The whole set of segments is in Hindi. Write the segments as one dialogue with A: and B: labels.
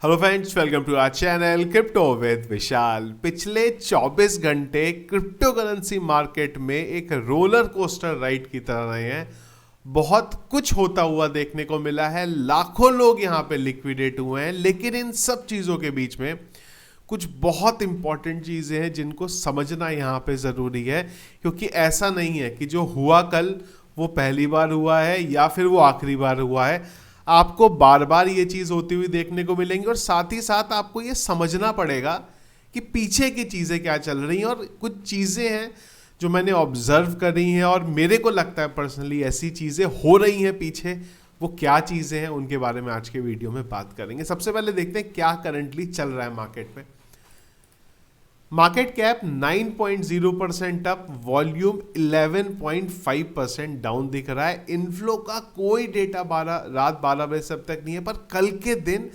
A: Hello friends, welcome to our channel crypto with Vishal. पिछले 24 घंटे क्रिप्टो करेंसी मार्केट में एक रोलर कोस्टर राइड की तरह रहे हैं। बहुत कुछ होता हुआ देखने को मिला है, लाखों लोग यहाँ पे लिक्विडेट हुए हैं। लेकिन इन सब चीज़ों के बीच में कुछ बहुत इंपॉर्टेंट चीज़ें हैं जिनको समझना यहाँ पे ज़रूरी है, क्योंकि ऐसा नहीं है कि जो हुआ कल वो पहली बार हुआ है या फिर वो आखिरी बार हुआ है। आपको बार बार ये चीज़ होती हुई देखने को मिलेंगी और साथ ही साथ आपको ये समझना पड़ेगा कि पीछे की चीज़ें क्या चल रही हैं। और कुछ चीज़ें हैं जो मैंने ऑब्जर्व करी हैं और मेरे को लगता है पर्सनली ऐसी चीज़ें हो रही हैं पीछे। वो क्या चीज़ें हैं उनके बारे में आज के वीडियो में बात करेंगे। सबसे पहले देखते हैं क्या करंटली चल रहा है मार्केट में। Market cap 9.0% up, volume 11.5% down दिख रहा है। इनफ्लो का कोई डेटा रात 12 बजे से अब तक नहीं है, पर कल के दिन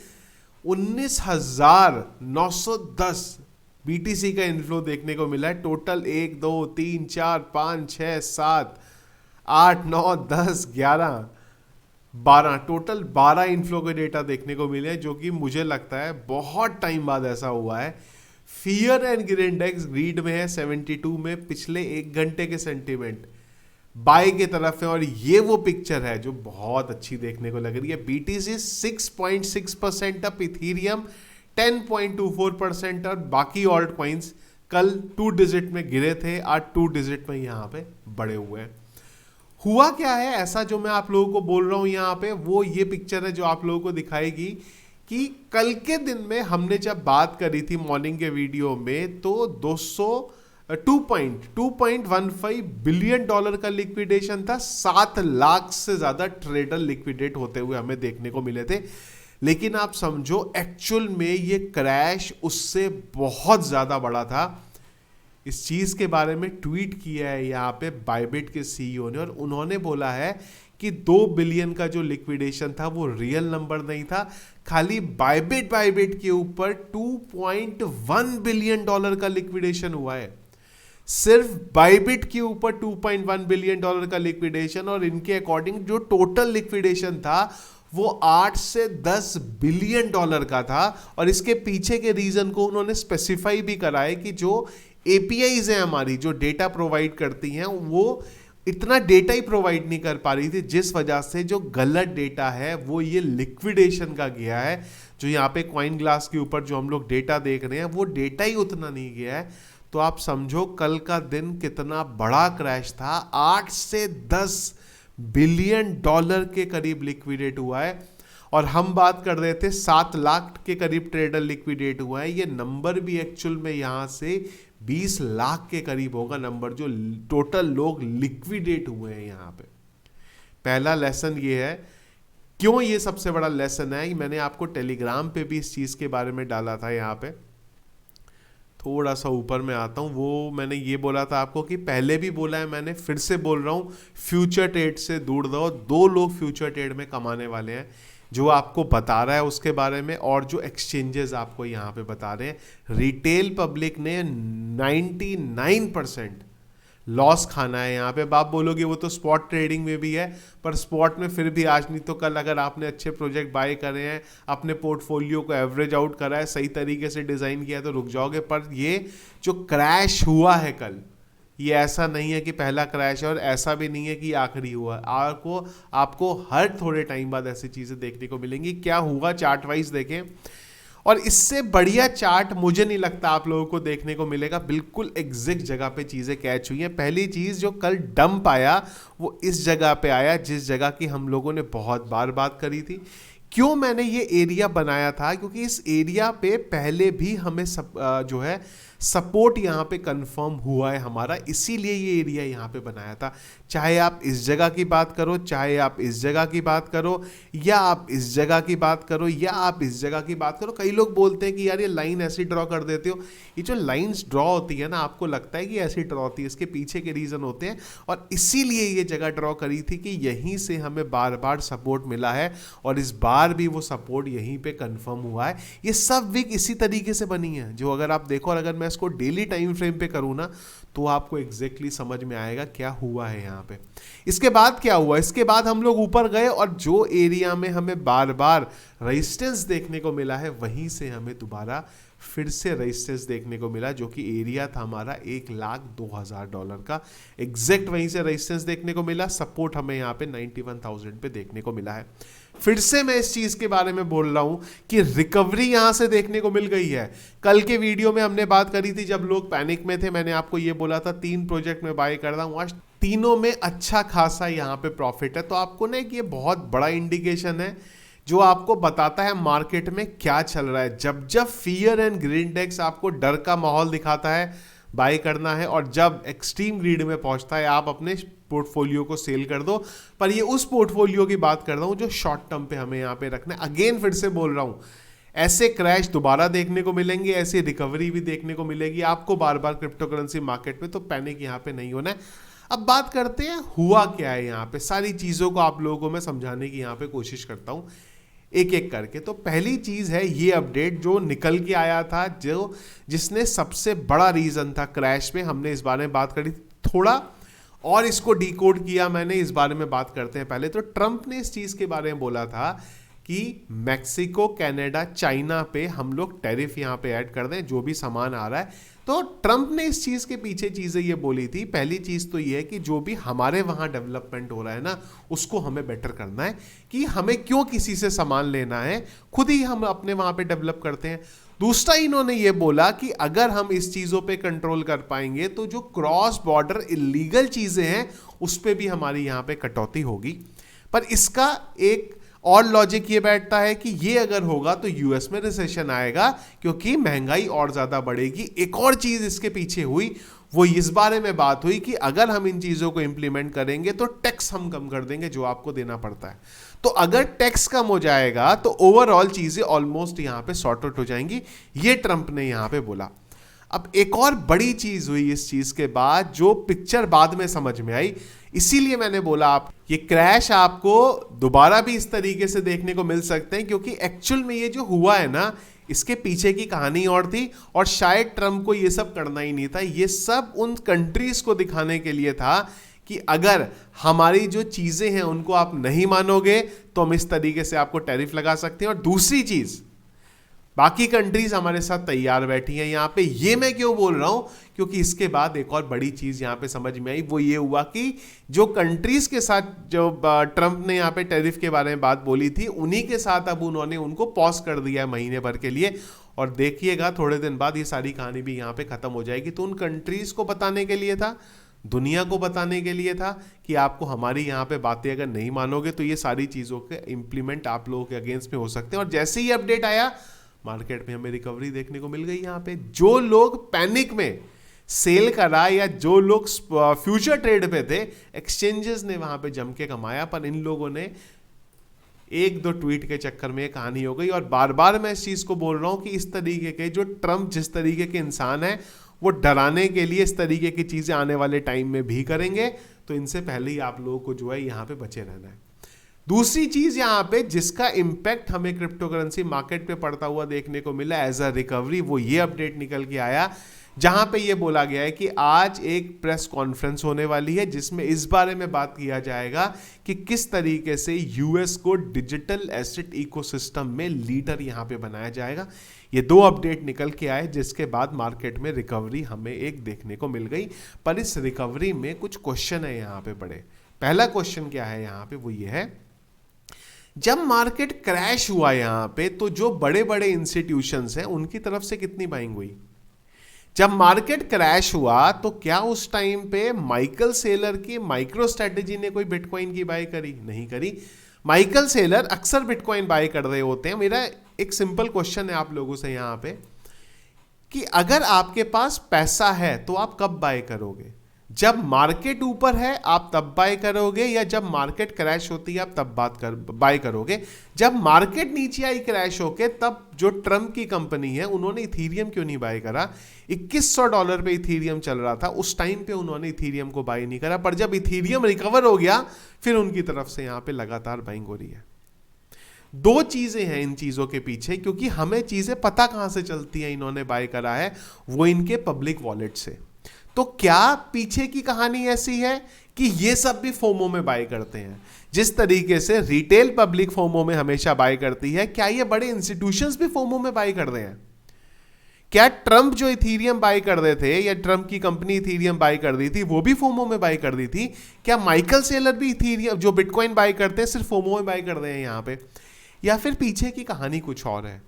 A: 19,910 बीटीसी का इनफ्लो देखने को मिला है। टोटल 1 2 3 4 5 6 7 8 9 10 11 12 टोटल 12 इनफ्लो के डेटा देखने को मिले हैं, जो कि मुझे लगता है बहुत टाइम बाद ऐसा हुआ है। Fear and greed index greed में है 72 में। पिछले एक घंटे के सेंटीमेंट बाय की तरफ है और ये वो पिक्चर है जो बहुत अच्छी देखने को लग रही है। बीटीसी 6.6% अप, इथीरियम 10.24% और बाकी ऑल्ट कॉइन्स कल 2 डिजिट में गिरे थे, आज 2 डिजिट में यहाँ पे बढ़े हुए हैं। हुआ क्या है ऐसा जो मैं आप लोगों को बोल रहा हूँ यहाँ पे, वो ये पिक्चर है जो आप लोगों को दिखाएगी कि कल के दिन में हमने जब बात करी थी मॉर्निंग के वीडियो में, तो 2.15 बिलियन डॉलर का लिक्विडेशन था। 7 लाख से ज्यादा ट्रेडर लिक्विडेट होते हुए हमें देखने को मिले थे। लेकिन आप समझो एक्चुअल में ये क्रैश उससे बहुत ज्यादा बड़ा था। इस चीज के बारे में ट्वीट किया है यहाँ पे बाइबिट के सीईओ ने, और उन्होंने बोला है कि 2 बिलियन का जो लिक्विडेशन था वो रियल नंबर नहीं था। खाली बाइबिट के ऊपर 2.1 बिलियन डॉलर का लिक्विडेशन हुआ है। सिर्फ बाइबिट के ऊपर 2.1 बिलियन डॉलर का लिक्विडेशन, और इनके अकॉर्डिंग जो टोटल लिक्विडेशन था वो 8 से 10 बिलियन डॉलर का था। और इसके पीछे के रीजन को उन्होंने स्पेसिफाई भी करा है कि जो एपीआईज हैं हमारी, जो डेटा प्रोवाइड करती हैं, वो इतना डेटा ही प्रोवाइड नहीं कर पा रही थी, जिस वजह से जो गलत डेटा है वो ये लिक्विडेशन का गया है। जो यहाँ पे कॉइन ग्लास के ऊपर जो हम लोग डेटा देख रहे हैं वो डेटा ही उतना नहीं गया है। तो आप समझो कल का दिन कितना बड़ा क्रैश था। 8 से 10 बिलियन डॉलर के करीब लिक्विडेट हुआ है, और हम बात कर रहे थे 7 लाख के करीब ट्रेडर लिक्विडेट हुआ है। ये नंबर भी एक्चुअल में यहाँ से 20 लाख के करीब होगा नंबर, जो टोटल लोग लिक्विडेट हुए हैं यहाँ पे। पहला लेसन ये है। क्यों ये सबसे बड़ा लेसन है, मैंने आपको टेलीग्राम पे भी इस चीज़ के बारे में डाला था। यहाँ पे थोड़ा सा ऊपर में आता हूँ, वो मैंने ये बोला था आपको कि पहले भी बोला है मैंने, फिर से बोल रहा हूँ, फ्यूचर ट्रेड से दूर रहो। 2 लोग फ्यूचर ट्रेड में कमाने वाले हैं, जो आपको बता रहा है उसके बारे में, और जो एक्सचेंजेस आपको यहाँ पे बता रहे हैं। रिटेल पब्लिक ने 99% लॉस खाना है यहाँ पे। आप बोलोगे वो तो स्पॉट ट्रेडिंग में भी है, पर स्पॉट में फिर भी आज नहीं तो कल अगर आपने अच्छे प्रोजेक्ट बाय करे हैं, अपने पोर्टफोलियो को एवरेज आउट करा है, सही तरीके से डिज़ाइन किया है, तो रुक जाओगे। पर ये जो क्रैश हुआ है कल, ये ऐसा नहीं है कि पहला क्रैश है, और ऐसा भी नहीं है कि आखिरी हुआ। आपको हर थोड़े टाइम बाद ऐसी चीज़ें देखने को मिलेंगी। क्या हुआ चार्ट वाइज देखें, और इससे बढ़िया चार्ट मुझे नहीं लगता आप लोगों को देखने को मिलेगा। बिल्कुल एग्जैक्ट जगह पे चीज़ें कैच हुई हैं। पहली चीज़ जो कल डंप आया वो इस जगह पे आया, जिस जगह की हम लोगों ने बहुत बार बात करी थी। क्यों मैंने ये एरिया बनाया था, क्योंकि इस एरिया पे पहले भी हमें जो है सपोर्ट यहाँ पे कंफर्म हुआ है हमारा, इसीलिए ये एरिया यहाँ पे बनाया था। चाहे आप इस जगह की बात करो, चाहे आप इस जगह की बात करो, या आप इस जगह की बात करो, या आप इस जगह की बात करो। कई लोग बोलते हैं कि यार ये लाइन ऐसी ड्रॉ कर देते हो। ये जो लाइंस ड्रॉ होती है ना, आपको लगता है कि ऐसी ड्रॉ होती है, इसके पीछे के रीजन होते हैं, और इसीलिए ये जगह ड्रॉ करी थी कि यहीं से हमें बार बार सपोर्ट मिला है, और इस बार भी वो सपोर्ट यहीं पे कंफर्म हुआ है। ये सब वीक इसी तरीके से बनी है। जो अगर आप देखो, और अगर मैं इसको डेली टाइम फ्रेम पे करूँ ना तो आपको एग्जैक्टली समझ में आएगा क्या हुआ है यहाँ पे। इसके बाद क्या हुआ, इसके बाद हम लोग ऊपर गए और जो एरिया में हमें बार बार रेजिस्टेंस देखने को मिला है वहीं से हमें दोबारा फिर से रेजिस्टेंस देखने को मिला, जो कि एरिया था हमारा $1,02,000 का। एग्जैक्ट वहीं से रेजिस्टेंस देखने को मिला। सपोर्ट हमें यहाँ पे 91,000 पे देखने को मिला है। फिर से मैं इस चीज के बारे में बोल रहा हूं कि रिकवरी यहां से देखने को मिल गई है। कल के वीडियो में हमने बात करी थी जब लोग पैनिक में थे, मैंने आपको ये बोला था 3 प्रोजेक्ट में बाय कर रहा हूं, आज तीनों में अच्छा खासा यहाँ पे प्रॉफिट है। तो आपको ना कि ये बहुत बड़ा इंडिकेशन है जो आपको बताता है मार्केट में क्या चल रहा है। जब जब फियर एंड ग्रीड इंडेक्स आपको डर का माहौल दिखाता है बाय करना है, और जब एक्सट्रीम ग्रीड में पहुंचता है आप अपने पोर्टफोलियो को सेल कर दो। पर ये उस पोर्टफोलियो की बात कर रहा हूं जो शॉर्ट टर्म पे हमें यहाँ पे रखना है। अगेन फिर से बोल रहा हूं, ऐसे क्रैश दोबारा देखने को मिलेंगे, ऐसी रिकवरी भी देखने को मिलेगी आपको बार बार क्रिप्टो करेंसी मार्केट में। तो पैनिक यहाँ पे नहीं होना है। अब बात करते हैं हुआ क्या है यहाँ पे। सारी चीजों को आप लोगों को मैं समझाने की यहाँ पे कोशिश करता हूँ एक एक करके। तो पहली चीज है ये अपडेट जो निकल के आया था, जो जिसने सबसे बड़ा रीजन था क्रैश में। हमने इस बारे में बात करी थोड़ा और इसको डिकोड किया मैंने, इस बारे में बात करते हैं। पहले तो ट्रंप ने इस चीज के बारे में बोला था कि मैक्सिको, कनाडा, चाइना पे हम लोग टैरिफ यहाँ पे ऐड कर दें जो भी सामान आ रहा है। तो ट्रंप ने इस चीज के पीछे चीजें ये बोली थी। पहली चीज तो ये है कि जो भी हमारे वहां डेवलपमेंट हो रहा है ना उसको हमें बेटर करना है, कि हमें क्यों किसी से सामान लेना है, खुद ही हम अपने वहां पे डेवलप करते हैं। दूसरा इन्होंने ये बोला कि अगर हम इस चीजों पे कंट्रोल कर पाएंगे तो जो क्रॉस बॉर्डर इलीगल चीजें हैं उस पे भी हमारी यहाँ पे कटौती होगी। पर इसका एक और लॉजिक ये बैठता है कि ये अगर होगा तो यूएस में रिसेशन आएगा क्योंकि महंगाई और ज्यादा बढ़ेगी। एक और चीज इसके पीछे हुई, वो इस बारे में बात हुई कि अगर हम इन चीजों को इंप्लीमेंट करेंगे तो टैक्स हम कम कर देंगे जो आपको देना पड़ता है। तो अगर टैक्स कम हो जाएगा तो ओवरऑल चीजें ऑलमोस्ट यहां पे सॉर्ट आउट हो जाएंगी, ये ट्रंप ने यहां पे बोला। अब एक और बड़ी चीज हुई इस चीज के बाद जो पिक्चर बाद में समझ में आई, इसीलिए मैंने बोला आप ये क्रैश आपको दोबारा भी इस तरीके से देखने को मिल सकते हैं, क्योंकि एक्चुअल में ये जो हुआ है ना इसके पीछे की कहानी और थी, और शायद ट्रंप को ये सब करना ही नहीं था। ये सब उन कंट्रीज को दिखाने के लिए था कि अगर हमारी जो चीजें हैं उनको आप नहीं मानोगे तो हम इस तरीके से आपको टैरिफ लगा सकते हैं। और दूसरी चीज, बाकी कंट्रीज हमारे साथ तैयार बैठी हैं यहाँ पे। ये मैं क्यों बोल रहा हूं, क्योंकि इसके बाद एक और बड़ी चीज यहाँ पे समझ में आई, वो ये हुआ कि जो कंट्रीज के साथ जो ट्रंप ने यहाँ पे टैरिफ के बारे में बात बोली थी उन्हीं के साथ अब उन्होंने उनको पॉज कर दिया है महीने भर के लिए। और देखिएगा थोड़े दिन बाद ये सारी कहानी भी यहाँ पे खत्म हो जाएगी। तो उन कंट्रीज को बताने के लिए था, दुनिया को बताने के लिए था कि आपको हमारी यहाँ पे बातें अगर नहीं मानोगे तो ये सारी चीजों के इंप्लीमेंट आप लोगों के अगेंस्ट में हो सकते हैं। और जैसे ही अपडेट आया मार्केट में हमें रिकवरी देखने को मिल गई। यहाँ पे जो लोग पैनिक में सेल करा या जो लोग फ्यूचर ट्रेड पे थे, एक्सचेंजेस ने वहां पे जम के कमाया, पर इन लोगों ने एक दो ट्वीट के चक्कर में कहानी हो गई। और बार बार मैं इस चीज को बोल रहा हूं कि इस तरीके के जो ट्रंप जिस तरीके के इंसान है वो डराने के लिए इस तरीके की चीजें आने वाले टाइम में भी करेंगे। तो इनसे पहले ही आप लोगों को जो है यहाँ पे बचे रहना है। दूसरी चीज यहां पे जिसका इंपैक्ट हमें क्रिप्टो करेंसी मार्केट पे पड़ता हुआ देखने को मिला एज अ रिकवरी, वो ये अपडेट निकल के आया जहां पे ये बोला गया है कि आज एक प्रेस कॉन्फ्रेंस होने वाली है जिसमें इस बारे में बात किया जाएगा कि किस तरीके से यूएस को डिजिटल एसेट इकोसिस्टम में लीडर यहां पे बनाया जाएगा। ये दो अपडेट निकल के आए जिसके बाद मार्केट में रिकवरी हमें एक देखने को मिल गई। पर इस रिकवरी में कुछ क्वेश्चन है यहाँ पे बड़े। पहला क्वेश्चन क्या है यहाँ पे, वो ये है, जब मार्केट क्रैश हुआ यहां पे तो जो बड़े बड़े इंस्टीट्यूशंस हैं उनकी तरफ से कितनी बाइंग हुई? जब मार्केट क्रैश हुआ तो क्या उस टाइम पे माइकल सेलर की माइक्रो स्ट्रेटेजी ने कोई बिटकॉइन की बाय करी? नहीं करी। माइकल सेलर अक्सर बिटकॉइन बाय कर रहे होते हैं। मेरा एक सिंपल क्वेश्चन है आप लोगों से यहां पे कि अगर आपके पास पैसा है तो आप कब बाय करोगे? जब मार्केट ऊपर है आप तब बाय करोगे, या जब मार्केट क्रैश होती है आप तब बाय करोगे? जब मार्केट नीचे आई क्रैश होके तब जो ट्रंप की कंपनी है उन्होंने इथीरियम क्यों नहीं बाय करा? $2100 पे इथीरियम चल रहा था, उस टाइम पे उन्होंने इथीरियम को बाय नहीं करा। पर जब इथीरियम रिकवर हो गया फिर उनकी तरफ से यहां पे लगातार बाइंग हो रही है। दो चीजें हैं इन चीजों के पीछे, क्योंकि हमें चीजें पता कहां से चलती हैं इन्होंने बाय करा है, वो इनके पब्लिक वॉलेट से। तो क्या पीछे की कहानी ऐसी है कि ये सब भी फोमो में बाय करते हैं? जिस तरीके से रिटेल पब्लिक फोमो में हमेशा बाय करती है, क्या ये बड़े इंस्टीट्यूशंस भी फोमो में बाय कर रहे हैं? क्या ट्रंप जो इथीरियम बाय कर रहे थे, या ट्रंप की कंपनी इथीरियम बाय कर दी थी, वो भी फोमो में बाय कर दी थी? क्या माइकल सेलर भी इथीरियम जो बिटकॉइन बाय करते हैं सिर्फ फोमो में बाय कर रहे हैं यहां पे? या फिर पीछे की कहानी कुछ और है?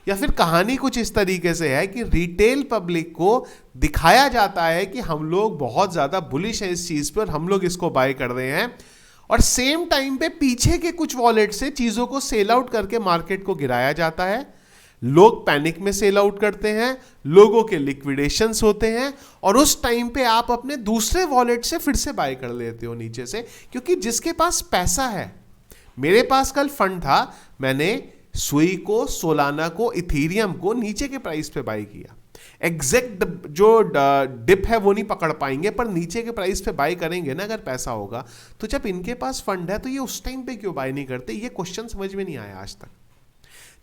A: या फिर कहानी कुछ इस तरीके से है कि रिटेल पब्लिक को दिखाया जाता है कि हम लोग बहुत ज्यादा बुलिश है इस चीज पर, हम लोग इसको बाय कर रहे हैं, और सेम टाइम पे पीछे के कुछ वॉलेट से चीजों को सेल आउट करके मार्केट को गिराया जाता है। लोग पैनिक में सेल आउट करते हैं, लोगों के लिक्विडेशंस होते हैं, और उस टाइम पे आप अपने दूसरे वॉलेट से फिर से बाय कर लेते हो नीचे से, क्योंकि जिसके पास पैसा है। मेरे पास कल फंड था, मैंने सुई को, सोलाना को, इथीरियम को नीचे के प्राइस पे बाय किया। एग्जैक्ट जो डिप है वो नहीं पकड़ पाएंगे, पर नीचे के प्राइस पे बाय करेंगे ना अगर पैसा होगा। तो जब इनके पास फंड है तो ये उस टाइम पे क्यों बाय नहीं करते? ये क्वेश्चन समझ में नहीं आया आज तक।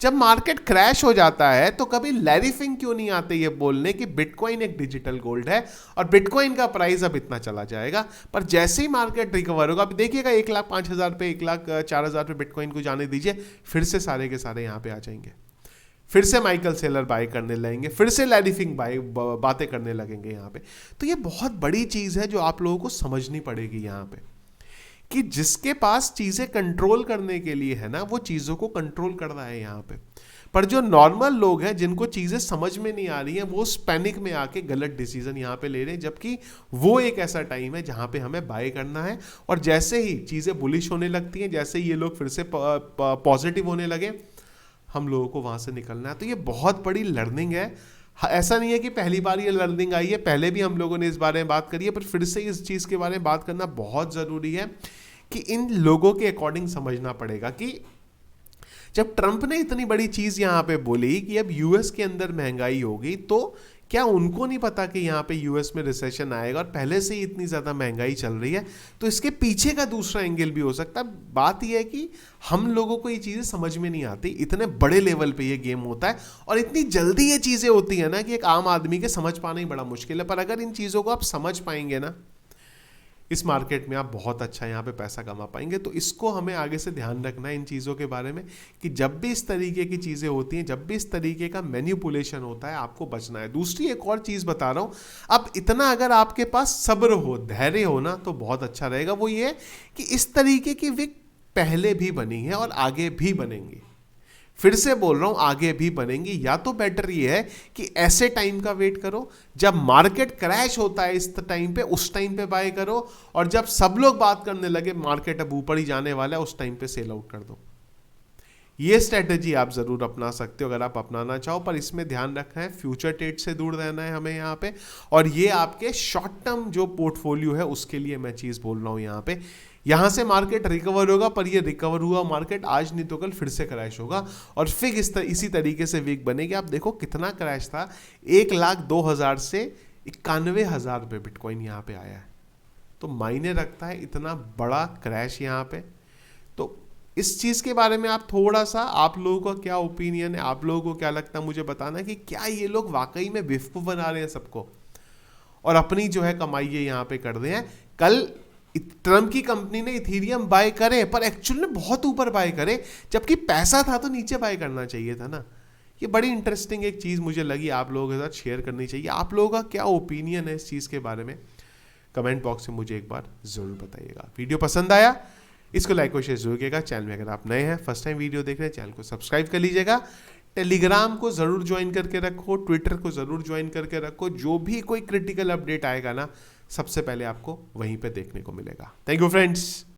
A: जब मार्केट क्रैश हो जाता है तो कभी लैरी फिंग क्यों नहीं आते ये बोलने कि बिटकॉइन एक डिजिटल गोल्ड है और बिटकॉइन का प्राइस अब इतना चला जाएगा। पर जैसे ही मार्केट रिकवर होगा, अब देखिएगा 1,05,000 पे, 1,04,000 पे बिटकॉइन को जाने दीजिए, फिर से सारे के सारे यहां पे आ जाएंगे, फिर से माइकल सेलर बाय करने लगेंगे, फिर से लैरी फिंग बातें करने लगेंगे यहाँ पे। तो ये बहुत बड़ी चीज है जो आप लोगों को समझनी पड़ेगी यहाँ पे, कि जिसके पास चीजें कंट्रोल करने के लिए है ना, वो चीजों को कंट्रोल कर रहा है यहाँ पे। पर जो नॉर्मल लोग हैं जिनको चीजें समझ में नहीं आ रही हैं, वो उस पैनिक में आके गलत डिसीजन यहाँ पे ले रहे हैं, जबकि वो एक ऐसा टाइम है जहां पे हमें बाय करना है। और जैसे ही चीजें बुलिश होने लगती हैं, जैसे ही ये लोग फिर से पॉजिटिव होने लगे, हम लोगों को वहां से निकलना है। तो ये बहुत बड़ी लर्निंग है। ऐसा नहीं है कि पहली बार ये लर्निंग आई है, पहले भी हम लोगों ने इस बारे में बात करी है, पर फिर से इस चीज के बारे में बात करना बहुत जरूरी है कि इन लोगों के अकॉर्डिंग समझना पड़ेगा कि जब ट्रंप ने इतनी बड़ी चीज यहां पे बोली कि अब यूएस के अंदर महंगाई होगी, तो क्या उनको नहीं पता कि यहाँ पे यूएस में रिसेशन आएगा और पहले से ही इतनी ज्यादा महंगाई चल रही है? तो इसके पीछे का दूसरा एंगल भी हो सकता है। बात यह है कि हम लोगों को ये चीजें समझ में नहीं आती, इतने बड़े लेवल पे ये गेम होता है और इतनी जल्दी ये चीजें होती है ना कि एक आम आदमी के समझ पाना ही बड़ा मुश्किल है। पर अगर इन चीजों को आप समझ पाएंगे ना, इस मार्केट में आप बहुत अच्छा यहाँ पे पैसा कमा पाएंगे। तो इसको हमें आगे से ध्यान रखना है इन चीज़ों के बारे में, कि जब भी इस तरीके की चीज़ें होती हैं, जब भी इस तरीके का मैनिपुलेशन होता है, आपको बचना है। दूसरी एक और चीज़ बता रहा हूँ, अब इतना अगर आपके पास सब्र हो, धैर्य हो ना, तो बहुत अच्छा रहेगा। वो ये कि इस तरीके की विक पहले भी बनी है और आगे भी बनेंगी। फिर से बोल रहा हूं, आगे भी बनेंगी। या तो बेटर ये है कि ऐसे टाइम का वेट करो जब मार्केट क्रैश होता है, इस टाइम पे, उस टाइम पे बाय करो, और जब सब लोग बात करने लगे मार्केट अब ऊपर ही जाने वाला है, उस टाइम पे सेल आउट कर दो। ये स्ट्रेटेजी आप जरूर अपना सकते हो अगर आप अपनाना चाहो, पर इसमें ध्यान रखना है फ्यूचर ट्रेड से दूर रहना है हमें यहाँ पे। और ये आपके शॉर्ट टर्म जो पोर्टफोलियो है उसके लिए मैं चीज बोल रहा हूँ यहाँ पे। यहां से मार्केट रिकवर होगा, पर ये रिकवर हुआ मार्केट आज नहीं तो कल फिर से क्रैश होगा और फिर इसी तरीके से वीक बनेगी। आप देखो कितना क्रैश था, 1,02,000 से 91,000 पे बिटकॉइन यहाँ पे आया है। तो मायने रखता है इतना बड़ा क्रैश यहाँ पे। तो इस चीज के बारे में आप थोड़ा सा, आप लोगों का क्या ओपिनियन है, आप लोगों को क्या लगता है, मुझे बताना कि क्या ये लोग वाकई में बेवकूफ बना रहे हैं सबको और अपनी जो है कमाई यहाँ पे कर रहे हैं। कल ट्रंप की कंपनी ने इथीरियम बाय करे, पर एक्चुअली में बहुत ऊपर बाय करे, जबकि पैसा था तो नीचे बाय करना चाहिए था ना। ये बड़ी इंटरेस्टिंग एक चीज मुझे लगी, आप लोगों के साथ शेयर करनी चाहिए। आप लोगों का क्या ओपिनियन है इस चीज के बारे में, कमेंट बॉक्स में मुझे एक बार जरूर बताइएगा। वीडियो पसंद आया, इसको लाइक और शेयर जरूर कीजिएगा। चैनल में अगर आप नए हैं, फर्स्ट टाइम वीडियो देख रहे हैं, चैनल को सब्सक्राइब कर लीजिएगा। टेलीग्राम को जरूर ज्वाइन करके रखो, ट्विटर को जरूर ज्वाइन करके रखो। जो भी कोई क्रिटिकल अपडेट आएगा ना, सबसे पहले आपको वहीं पे देखने को मिलेगा। Thank you friends.